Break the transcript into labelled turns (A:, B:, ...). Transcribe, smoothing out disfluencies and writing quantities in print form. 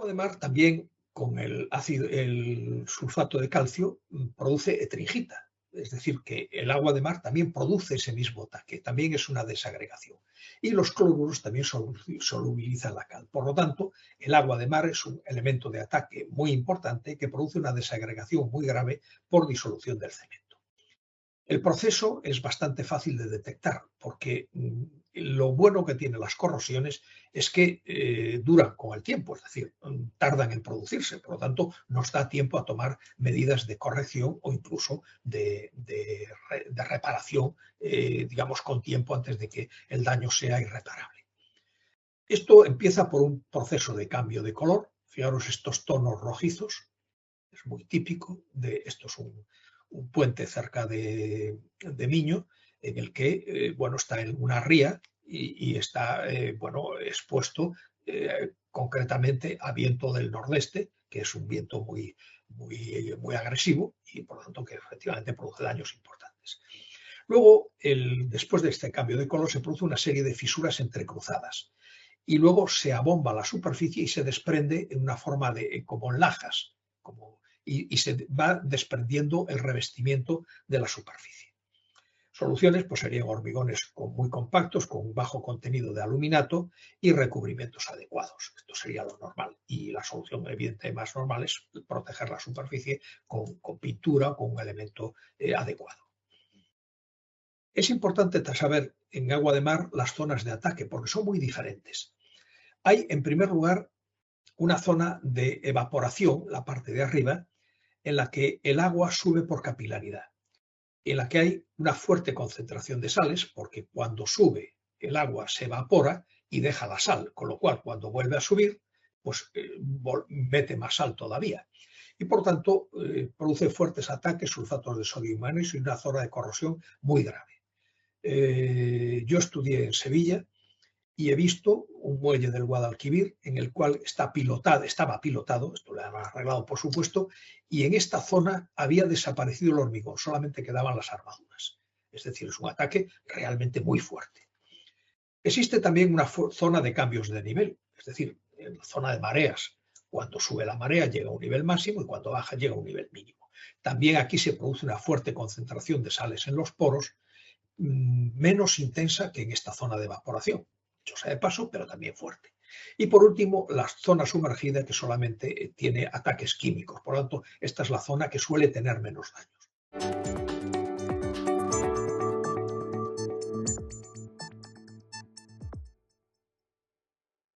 A: de mar también con el sulfato de calcio produce etringita. Es decir, que el agua de mar también produce ese mismo ataque, también es una desagregación. Y los cloruros también solubilizan la cal. Por lo tanto, el agua de mar es un elemento de ataque muy importante que produce una desagregación muy grave por disolución del cemento. El proceso es bastante fácil de detectar porque lo bueno que tienen las corrosiones es que duran con el tiempo, es decir, tardan en producirse. Por lo tanto, nos da tiempo a tomar medidas de corrección o incluso de reparación, digamos, con tiempo antes de que el daño sea irreparable. Esto empieza por un proceso de cambio de color. Fijaros estos tonos rojizos, es muy típico de esto, es un puente cerca de Miño, en el que bueno, está en una ría y está bueno, expuesto concretamente a viento del nordeste, que es un viento muy agresivo y por lo tanto que efectivamente produce daños importantes. Luego, después de este cambio de color, se produce una serie de fisuras entrecruzadas y luego se abomba la superficie y se desprende en una forma de como en lajas, y se va desprendiendo el revestimiento de la superficie. Soluciones pues serían hormigones muy compactos, con un bajo contenido de aluminato y recubrimientos adecuados. Esto sería lo normal. Y la solución evidente más normal es proteger la superficie con pintura o con un elemento adecuado. Es importante saber en agua de mar las zonas de ataque porque son muy diferentes. Hay, en primer lugar, una zona de evaporación, la parte de arriba, en la que el agua sube por capilaridad, en la que hay una fuerte concentración de sales, porque cuando sube el agua se evapora y deja la sal, con lo cual cuando vuelve a subir, pues mete más sal todavía. Y por tanto produce fuertes ataques, sulfatos de sodio y magnesio y una zona de corrosión muy grave. Yo estudié en Sevilla y he visto un muelle del Guadalquivir en el cual estaba pilotado, esto lo han arreglado por supuesto, y en esta zona había desaparecido el hormigón, solamente quedaban las armaduras. Es decir, es un ataque realmente muy fuerte. Existe también una zona de cambios de nivel, es decir, en la zona de mareas. Cuando sube la marea llega a un nivel máximo y cuando baja llega a un nivel mínimo. También aquí se produce una fuerte concentración de sales en los poros, menos intensa que en esta zona de evaporación. Chosa de paso, pero también fuerte. Y por último, la zona sumergida que solamente tiene ataques químicos. Por lo tanto, esta es la zona que suele tener menos daños.